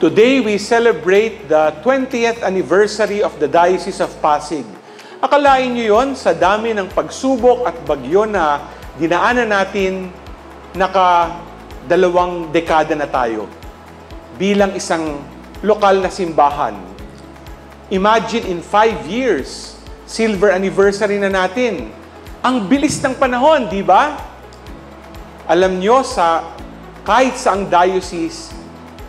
Today, we celebrate the 20th anniversary of the Diocese of Pasig. Akalain niyo yon, sa dami ng pagsubok at bagyo na dinaanan natin, naka-2 dekada na tayo bilang isang lokal na simbahan. Imagine in 5 years, silver anniversary na natin. Ang bilis ng panahon, di ba? Alam nyo, kahit sa ang diocese,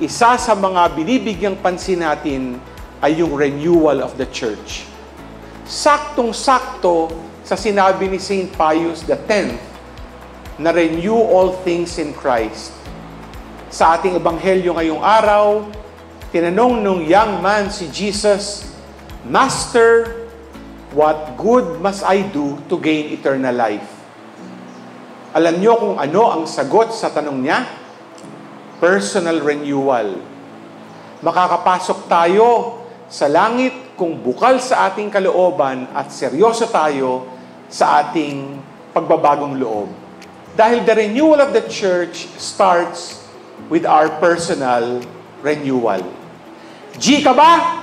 isa sa mga binibigyang pansin natin ay yung renewal of the church. Saktong-sakto sa sinabi ni St. Pius X na renew all things in Christ. Sa ating ebanghelyo ngayong araw, tinanong nung young man si Jesus, Master, what good must I do to gain eternal life? Alam niyo kung ano ang sagot sa tanong niya? Personal renewal. Makakapasok tayo sa langit kung bukal sa ating kalooban at seryoso tayo sa ating pagbabagong loob. Dahil the renewal of the church starts with our personal renewal. G ka ba?